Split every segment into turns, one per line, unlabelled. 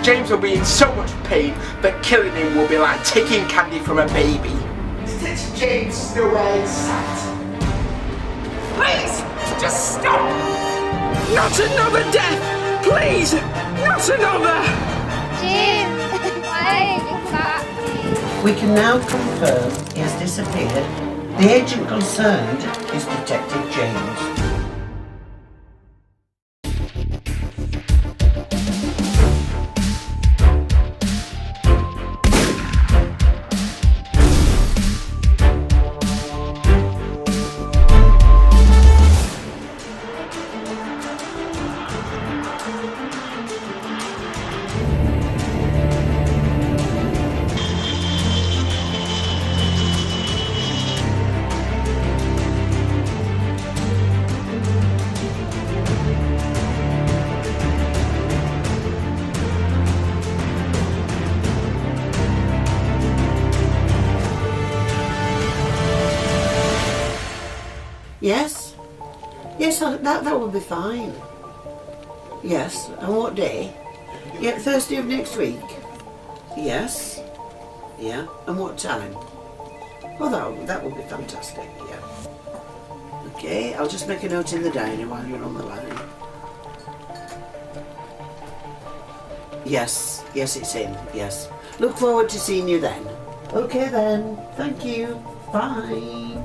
James will be in so much pain that killing him will be like taking candy from a baby. Detective James, nowhere in sight. Please, just stop! Not another death! Please, not another!
James, why are you back?
We can now confirm he has disappeared. The agent concerned is Detective James. Yes? Yes, that will be fine. Yes, and what day? Yeah, Thursday of next week? Yes. Yeah, and what time? Oh, that will be fantastic, yeah. Okay, I'll just make a note in the diary while you're on the line. Yes, it's in, yes. Look forward to seeing you then. Okay then, thank you, bye.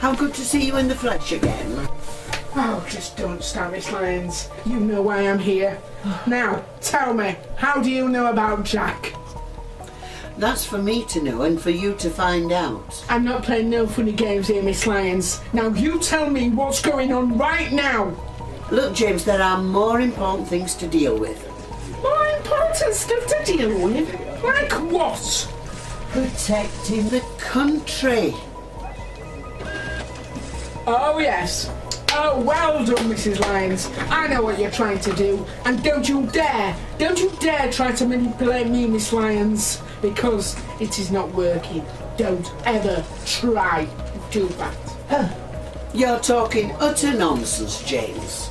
How good to see you in the flesh again.
Oh, just don't start, Miss Lyons. You know why I'm here. Now, tell me, how do you know about Jack?
That's for me to know and for you to find out.
I'm not playing no funny games here, Miss Lyons. Now you tell me what's going on right now.
Look, James, there are more important things to deal with.
More important stuff to deal with? Like what?
Protecting the country.
Oh, yes. Oh, well done, Mrs. Lyons. I know what you're trying to do. And don't you dare try to manipulate me, Miss Lyons, because it is not working. Don't ever try to do that.
You're talking utter nonsense, James.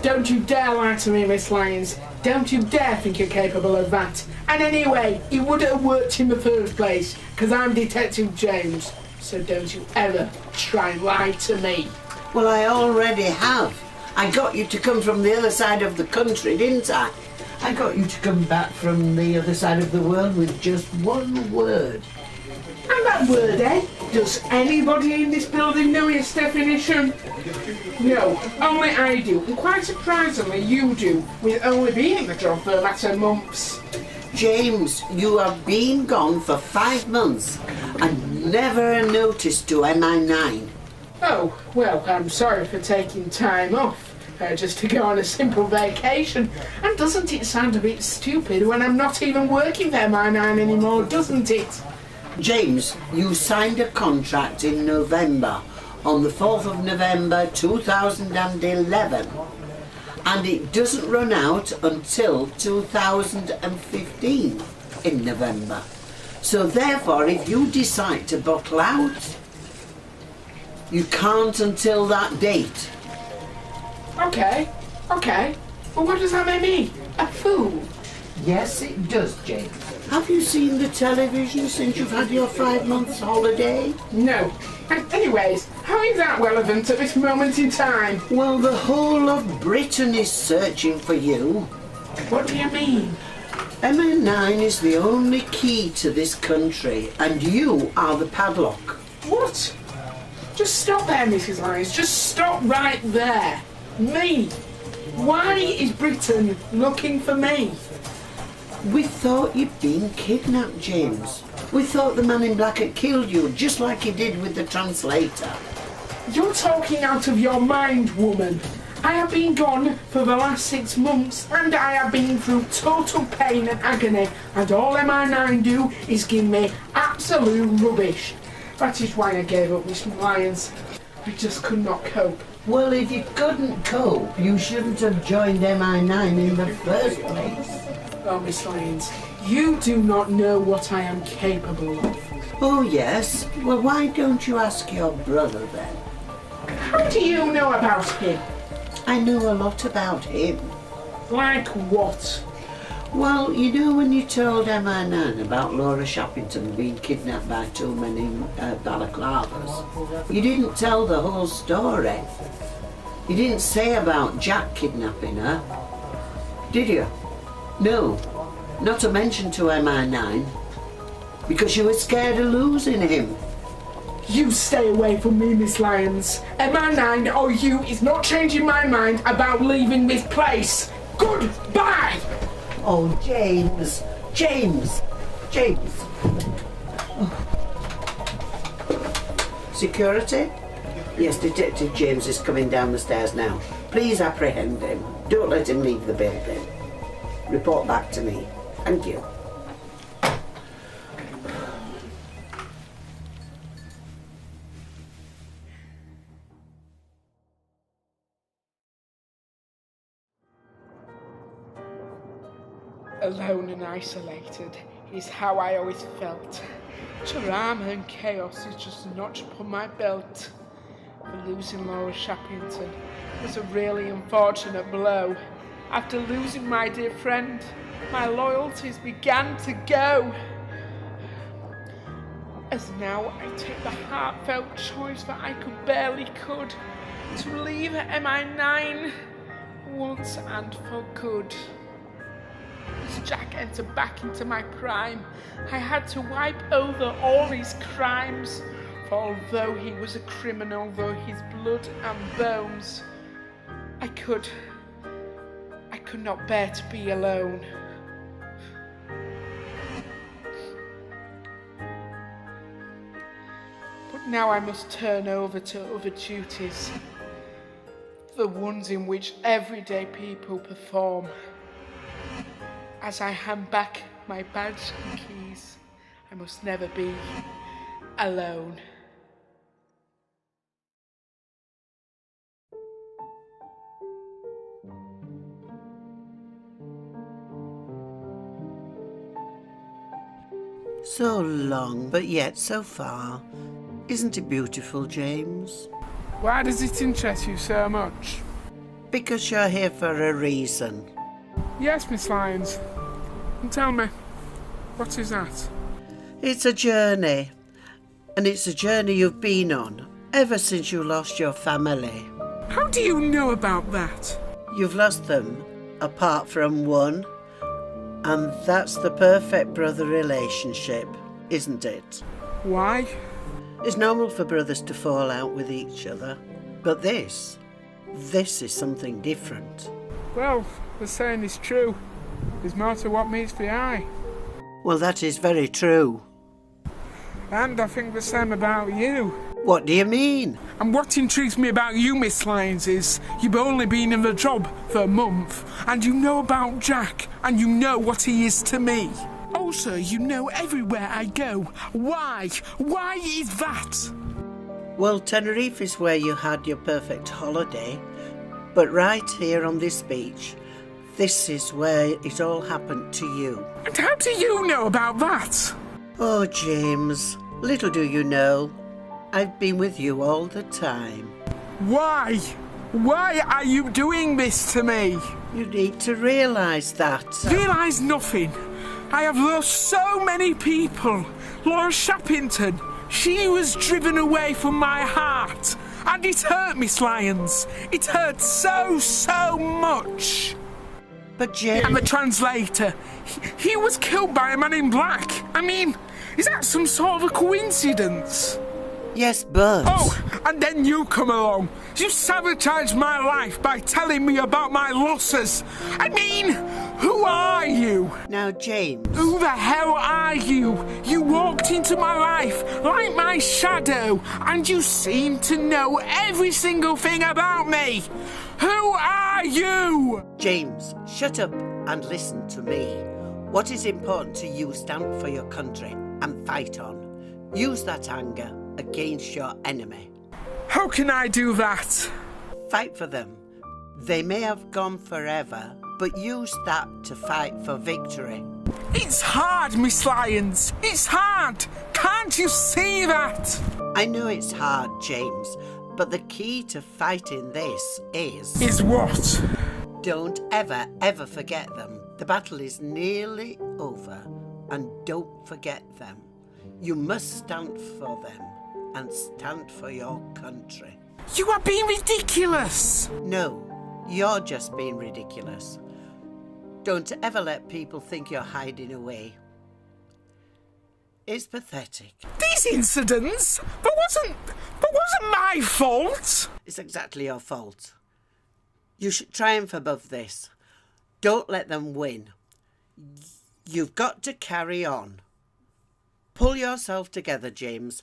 Don't you dare lie to me, Miss Lyons. Don't you dare think you're capable of that. And anyway, it wouldn't have worked in the first place, because I'm Detective James. So don't you ever try and lie to me.
Well, I already have. I got you to come from the other side of the country, didn't I? I got you to come back from the other side of the world with just one word.
And that word, eh? Does anybody in this building know its definition? No, only I do. And quite surprisingly, you do, with only being in the job for a matter of months.
James, you have been gone for 5 months and never a notice to MI9.
Oh, well, I'm sorry for taking time off, just to go on a simple vacation. And doesn't it sound a bit stupid when I'm not even working for MI9 anymore, doesn't it?
James, you signed a contract in November, on the 4th of November 2011. And it doesn't run out until 2015 in November. So therefore, if you decide to buckle out, you can't until that date.
Okay. But what does that make me? A fool?
Yes, it does, James. Have you seen the television since you've had your 5 months holiday?
No. And anyways, how is that relevant at this moment in time?
Well, the whole of Britain is searching for you.
What do you mean?
MI9 is the only key to this country, and you are the padlock.
What? Just stop there, Mrs. Lyons. Just stop right there. Me? Why is Britain looking for me?
We thought you'd been kidnapped, James. We thought the man in black had killed you, just like he did with the translator.
You're talking out of your mind, woman. I have been gone for the last 6 months, and I have been through total pain and agony, and all MI9 do is give me absolute rubbish. That is why I gave up, Miss Lyons. I just could not cope.
Well, if you couldn't cope, you shouldn't have joined MI9 in the first place.
Oh, Miss Lyons, You do not know what I am capable of.
Oh, yes. Well, why don't you ask your brother then?
How do you know about him?
I know a lot about him.
Like what?
Well, you know when you told MMXX about Laura Shoppington being kidnapped by too many balaclavas, you didn't tell the whole story. You didn't say about Jack kidnapping her, did you? No, not a mention to MI9, because you were scared of losing him.
You stay away from me, Miss Lyons. MI9 or you is not changing my mind about leaving this place. Goodbye!
Oh, James. Oh. Security? Yes, Detective James is coming down the stairs now. Please apprehend him. Don't let him leave the building. Report back to me. Thank you.
Alone and isolated is how I always felt. Drama and chaos is just a notch upon my belt. For losing Laura Shoppington was a really unfortunate blow. After losing my dear friend, my loyalties began to go. As now I take the heartfelt choice that I could to leave MI9 once and for good. As Jack entered back into my prime, I had to wipe over all his crimes. For although he was a criminal, though his blood and bones, I could not bear to be alone. But now I must turn over to other duties, the ones in which everyday people perform. As I hand back my badge and keys, I must never be alone.
So long, but yet so far. Isn't it beautiful, James?
Why does it interest you so much?
Because you're here for a reason.
Yes, Miss Lyons. And tell me, what is that?
It's a journey. And it's a journey you've been on ever since you lost your family.
How do you know about that?
You've lost them, apart from one. And that's the perfect brother relationship, isn't it?
Why?
It's normal for brothers to fall out with each other. But this is something different.
Well, the saying is true. There's more to what meets the eye.
Well, that is very true.
And I think the same about you.
What do you mean?
And what intrigues me about you, Miss Lyons, is you've only been in the job for a month, and you know about Jack, and you know what he is to me. Also, you know everywhere I go. Why? Why is that?
Well, Tenerife is where you had your perfect holiday. But right here on this beach, this is where it all happened to you.
And how do you know about that?
Oh, James, little do you know, I've been with you all the time.
Why? Why are you doing this to me?
You need to realise that.
Realise nothing. I have lost so many people. Laura Shoppington, she was driven away from my heart. And it hurt, Miss Lyons. It hurt so much.
But James...
I'm a translator. He was killed by a man in black. I mean, is that some sort of a coincidence?
Yes, but...
Oh, and then you come along. You sabotaged my life by telling me about my losses. I mean, who are you?
Now, James...
Who the hell are you? You walked into my life like my shadow, and you seem to know every single thing about me. Who are you?
James, shut up and listen to me. What is important to you, stand for your country and fight on. Use that anger against your enemy.
How can I do that?
Fight for them. They may have gone forever, but use that to fight for victory.
It's hard, Miss Lyons. It's hard. Can't you see that?
I know it's hard, James, but the key to fighting this is...
Is what?
Don't ever forget them. The battle is nearly over, and don't forget them. You must stand for them, and stand for your country.
You are being ridiculous.
No, you're just being ridiculous. Don't ever let people think you're hiding away. It's pathetic.
These incidents, but wasn't my fault.
It's exactly your fault. You should triumph above this. Don't let them win. You've got to carry on. Pull yourself together, James,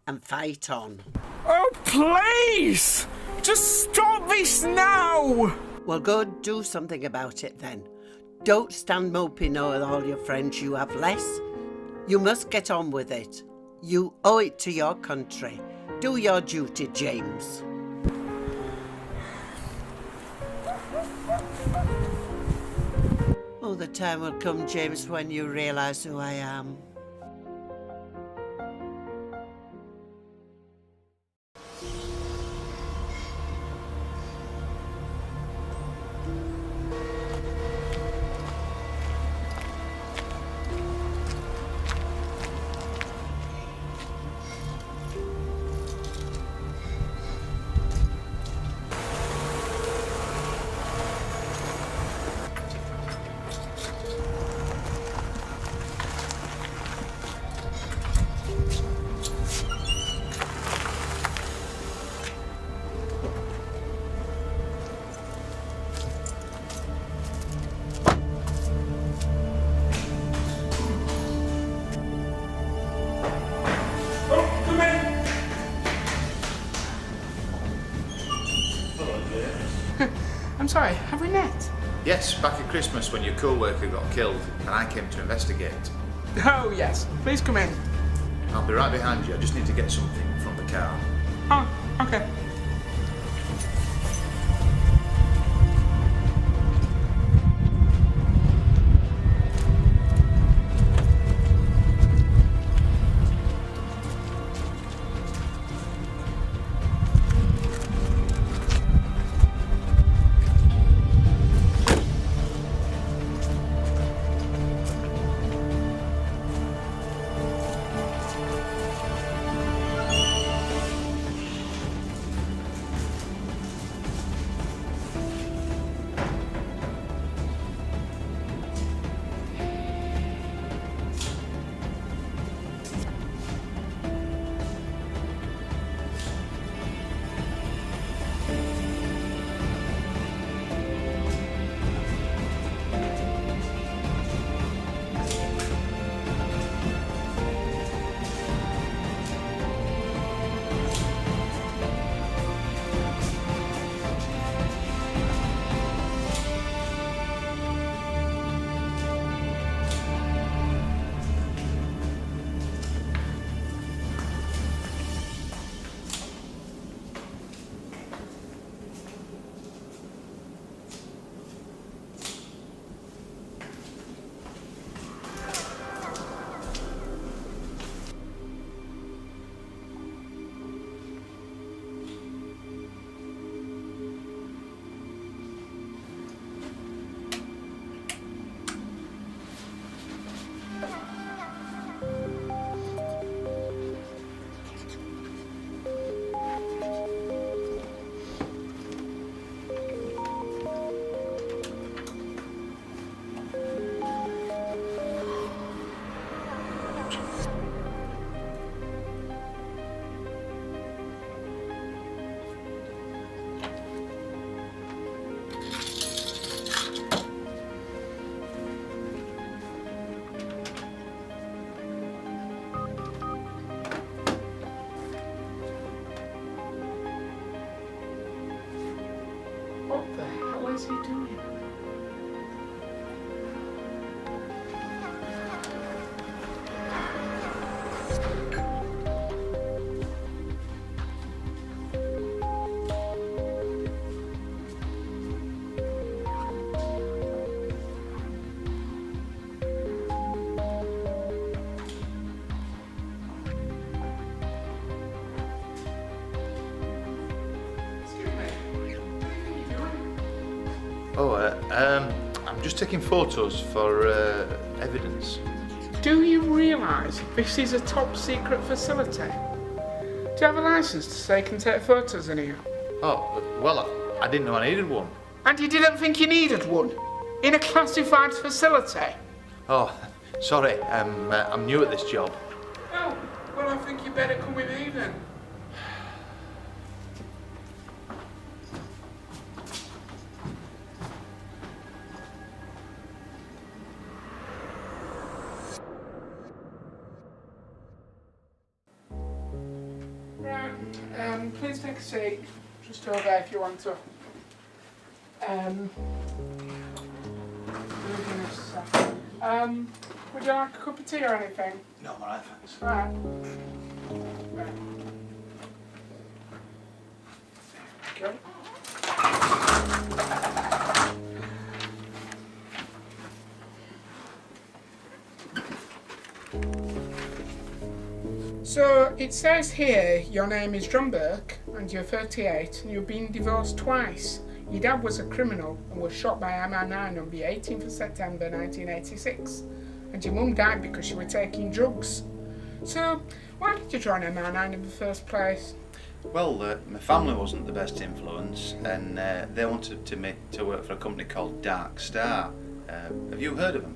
and fight on.
Oh, please! Just stop this now!
Well, go do something about it then. Don't stand moping with all your friends you have less. You must get on with it. You owe it to your country. Do your duty, James. Oh, the time will come, James, when you realise who I am.
I'm sorry, have we met?
Yes, back at Christmas when your co-worker got killed and I came to investigate.
Oh, yes. Please come in.
I'll be right behind you. I just need to get something from the car.
Oh, okay. What the hell is he doing?
I'm just taking photos for evidence.
Do you realise this is a top secret facility? Do you have a licence to say you can take photos in here?
Oh, well, I didn't know I needed one.
And you didn't think you needed one? In a classified facility?
Oh, sorry, I'm new at this job.
Oh, well, I think you better come with me then. Right, please take a seat. Just over there if you want to. Would you like a cup of tea or anything?
No, I'm alright, thanks.
Right. There we go. So it says here your name is John Burke and you're 38 and you've been divorced twice. Your dad was a criminal and was shot by MI9 on the 18th of September 1986. And your mum died because you were taking drugs. So, why did you join MI9 in the first place?
Well, my family wasn't the best influence, and they wanted me to work for a company called Dark Star. Have you heard of them?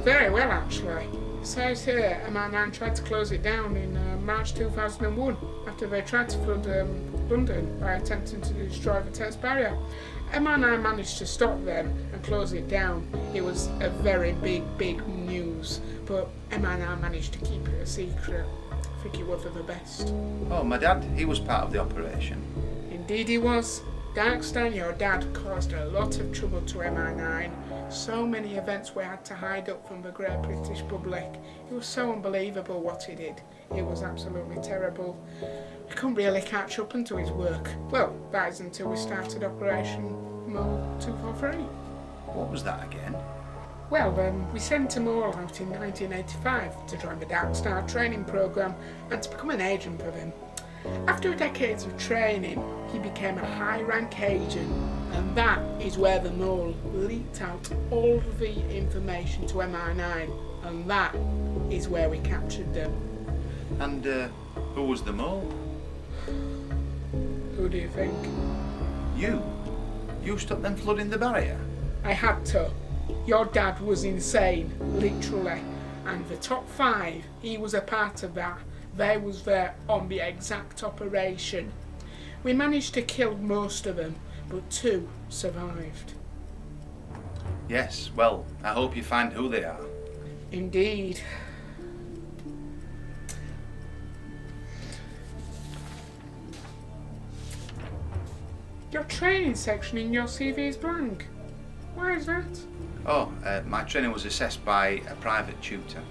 Very well, actually. It says here MI9 tried to close it down in March 2001 after they tried to flood London by attempting to destroy the Thames Barrier. MI9 managed to stop them and close it down. It was a very big news, but MI9 managed to keep it a secret. I think it was for the best.
Oh, my dad, he was part of the operation.
Indeed he was. Darkstar, your dad, caused a lot of trouble to MI9. So many events we had to hide up from the great British public. It was so unbelievable what he did. It was absolutely terrible. We couldn't really catch up onto his work. Well, that is until we started Operation Mole 243.
What was that again?
Well, we sent him all out in 1985 to join the Darkstar training programme and to become an agent for them. After decades of training, he became a high-rank agent, and that is where the mole leaked out all of the information to MI9, and that is where we captured them.
And who was the mole?
Who do you think?
You? You stopped them flooding the barrier?
I had to. Your dad was insane, literally, and the top 5, he was a part of that. They was there on the exact operation. We managed to kill most of them, but 2 survived.
Yes, well, I hope you find who they are.
Indeed. Your training section in your CV is blank. Why is that?
Oh, my training was assessed by a private tutor.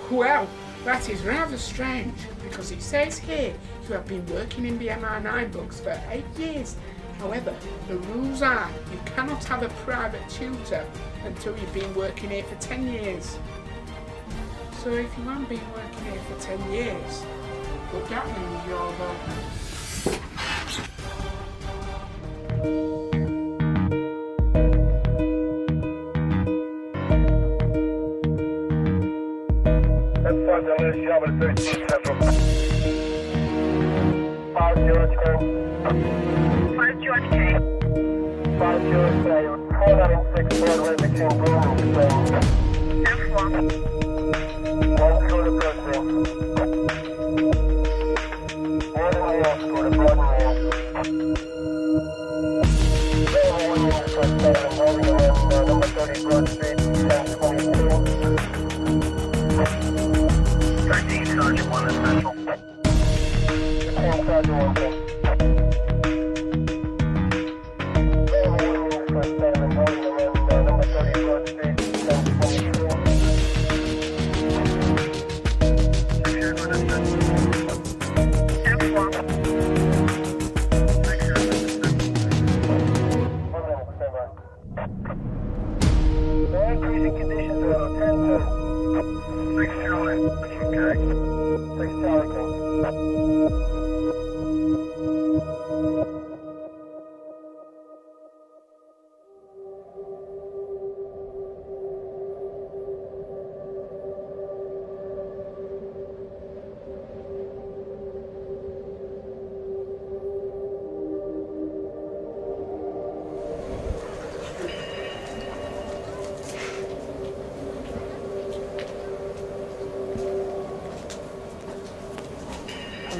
Well, that is rather strange, because it says here you have been working in the MI9 books for 8 years. However, the rules are you cannot have a private tutor until you've been working here for 10 years. So if you haven't been working here for 10 years, would that mean you're
Job at 13 Central. 5 George K. 5 George K. 5 George K. 496 Broadway between Bloom and Spain. F1. 1 through the Brooklyn. 1 in the York through the Broadway. 1 in the First holding around number 30 Broad Street, 1022. 13 Sergeant 1 is Central. 13 Sergeant 1 thing. Number 30 Broad Street, 1022. Secure good at F1. Secure good at The increasing conditions are at 10-2. 6 Charlie. Okay. 6 Charlie King.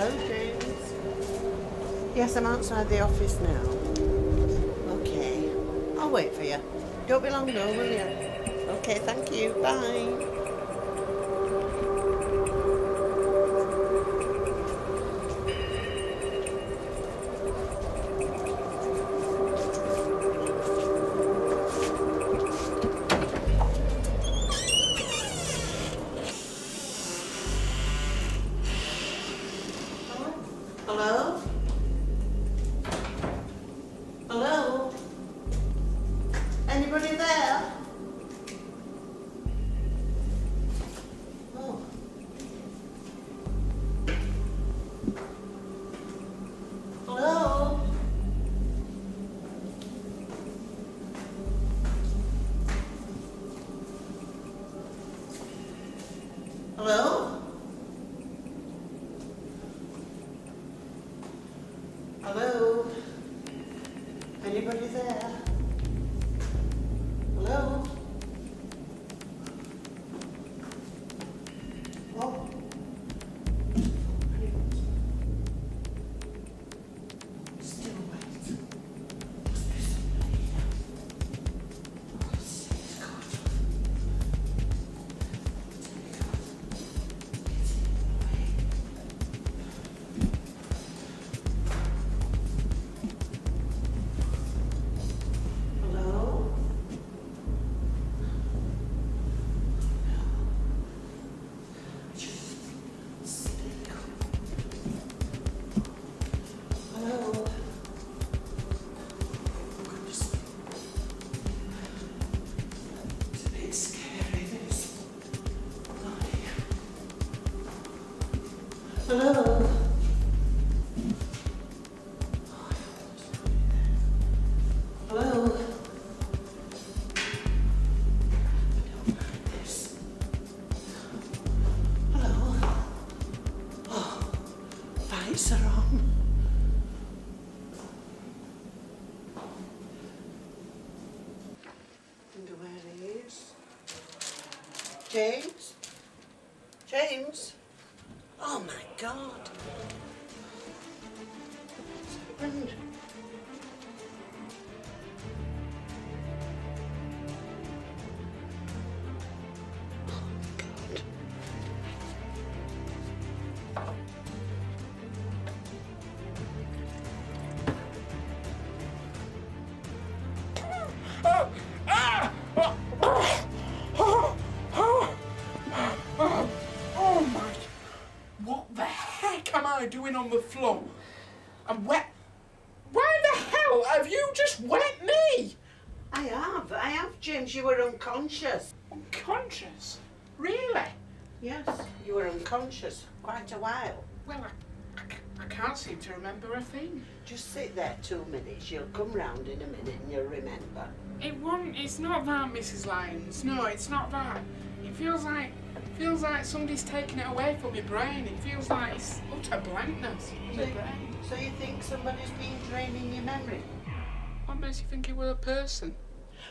Hello, James. Yes, I'm outside the office now. Okay. I'll wait for you. Don't be long though, will you? Okay, thank you. Bye. Hello? Hello? Anybody there? Oh. Hello? Hello? Hello? Anybody there? Hello? Oh. Still wait. Must be somebody here. Oh, six God. Hello? Hello? It's a bit scary, this. Hello? Hello? This. Hello? Oh, lights are on. Wonder where he is. James? James? Oh my God. What's happened?
Oh my! What the heck am I doing on the floor? I'm wet. Why the hell have you just wet me?
I have, James. You were unconscious.
Unconscious? Really?
Yes, you were unconscious quite a while.
Well, I can't seem to remember a thing.
Just sit there 2 minutes. You'll come round in a minute and you'll remember.
It won't. It's not that, Mrs Lyons. No, it's not that. It feels like somebody's taken it away from my brain. It feels like it's utter blankness in my brain.
So you think somebody's been draining your memory?
What makes you think it were a person?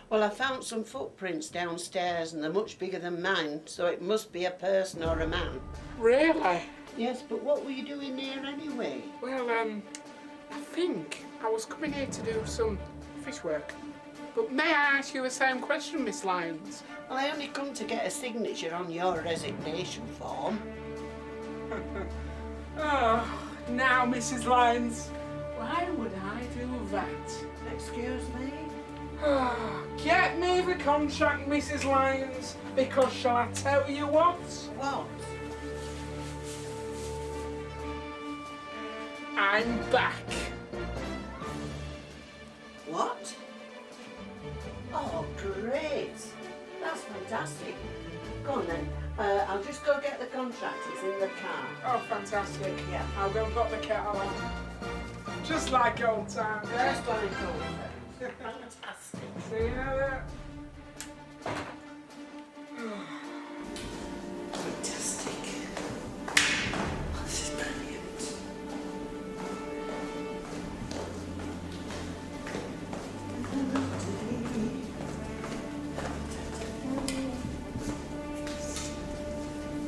Well, I found some footprints downstairs and they're much bigger than mine, so it must be a person or a man.
Really?
Yes, but what were you doing here anyway?
Well, I think I was coming here to do some fish work. But may I ask you the same question, Miss Lyons?
Well, I only come to get a signature on your resignation form.
Oh, now, Mrs Lyons, why would I do that?
Excuse me?
Get me the contract, Mrs Lyons, because shall I tell you what?
What?
I'm back.
What? Oh, great. That's fantastic. Go on then. I'll just go get the contract. It's in the car.
Oh, fantastic.
Yeah.
I'll go and put the kettle on. Just like old times, eh?
Just like old times. Fantastic.
See you later.
Fantastic. This is brilliant.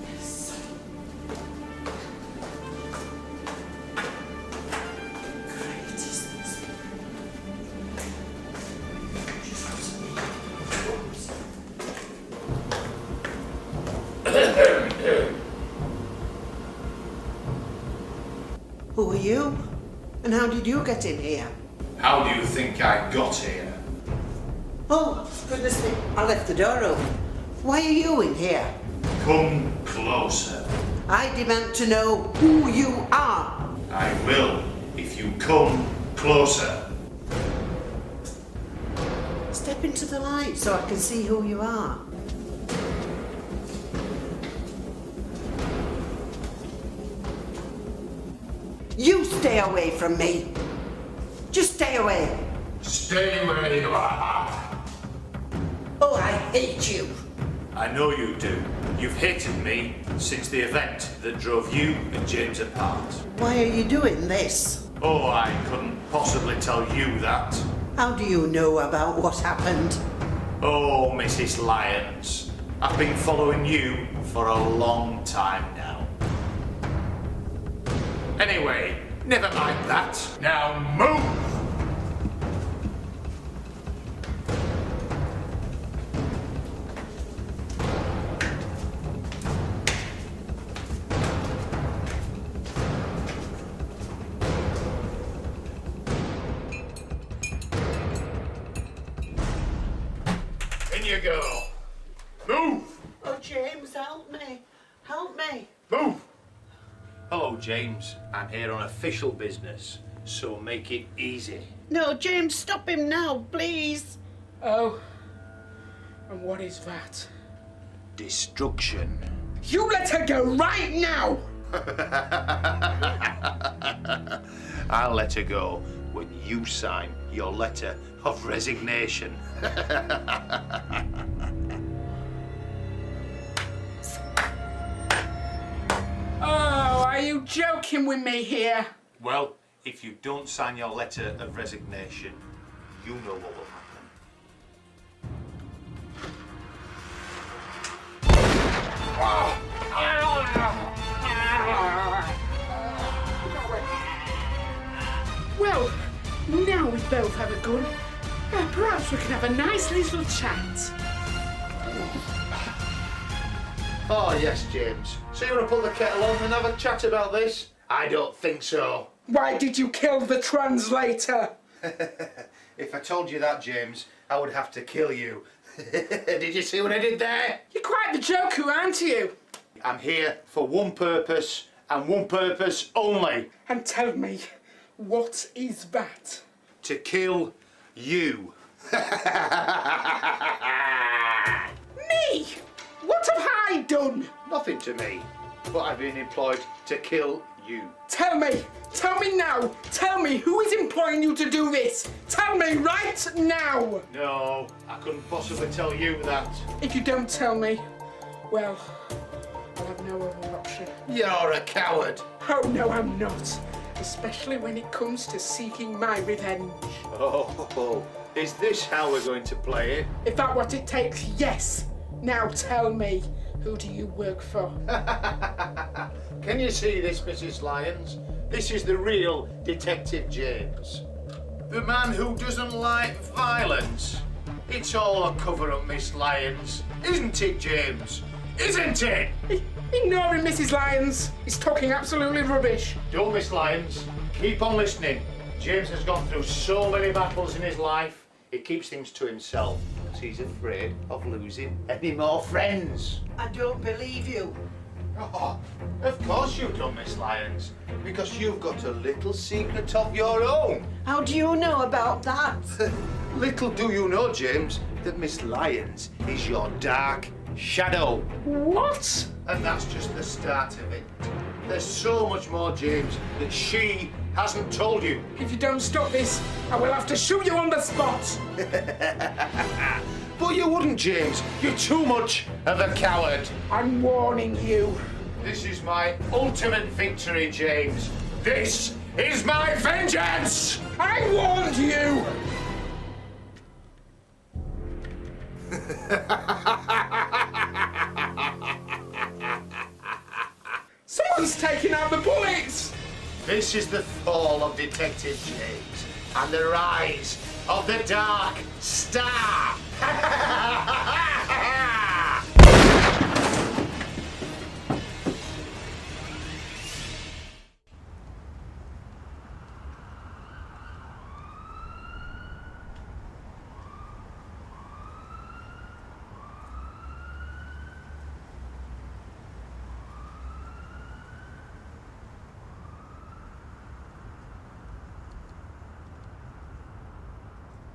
Yes. Who are you? And how did you get in here?
How do you think I got here?
Oh, goodness me, I left the door open. Why are you in here?
Come closer.
I demand to know who you are.
I will if you come closer.
Step into the light so I can see who you are. You stay away from me. Just stay away.
Stay where you are.
Oh, I hate you.
I know you do. You've hated me since the event that drove you and James apart.
Why are you doing this?
Oh, I couldn't possibly tell you that.
How do you know about what happened?
Oh, Mrs Lyons, I've been following you for a long time now. Anyway, never mind that. Now move! In you go. Move!
Oh, James, help me. Help me.
Move! Hello, James. I'm here on official business, so make it easy.
No, James, stop him now, please.
Oh, and what is that?
Destruction.
You let her go right now!
I'll let her go when you sign your letter of resignation.
Oh, are you joking with me here?
Well, if you don't sign your letter of resignation, you know what will happen.
Well, now we both have a gun. Perhaps we can have a nice little chat.
Oh, yes, James. So you want to put the kettle on and have a chat about this? I don't think so.
Why did you kill the translator?
If I told you that, James, I would have to kill you. Did you see what I did there?
You're quite the joker, aren't you?
I'm here for one purpose and one purpose only.
And tell me, what is that?
To kill you.
Me? What have I done?
Nothing to me, but I've been employed to kill you.
Tell me now. Tell me who is employing you to do this. Tell me right now.
No, I couldn't possibly tell you that.
If you don't tell me, well, I'll have no other option.
You're a coward.
Oh, no, I'm not. Especially when it comes to seeking my revenge.
Oh, is this how we're going to play it?
If that's what it takes, yes. Now tell me, who do you work for?
Can you see this, Mrs Lyons? This is the real Detective James. The man who doesn't like violence. It's all a cover-up, Miss Lyons. Isn't it, James? Isn't it?
Ignore him, Mrs Lyons. He's talking absolutely rubbish.
Don't, Miss Lyons. Keep on listening. James has gone through so many battles in his life, he keeps things to himself because he's afraid of losing any more friends.
I don't believe you.
Oh, of course you don't, Miss Lyons, because you've got a little secret of your own.
How do you know about that?
Little do you know, James, that Miss Lyons is your dark shadow.
What?
And that's just the start of it. There's so much more, James, that she hasn't told you.
If you don't stop this, I will have to shoot you on the spot.
But you wouldn't, James. You're too much of a coward.
I'm warning you.
This is my ultimate victory, James. This is my vengeance!
I warned you! Someone's taking out the bullets!
This is the fall of Detective James and the rise of the Dark Star!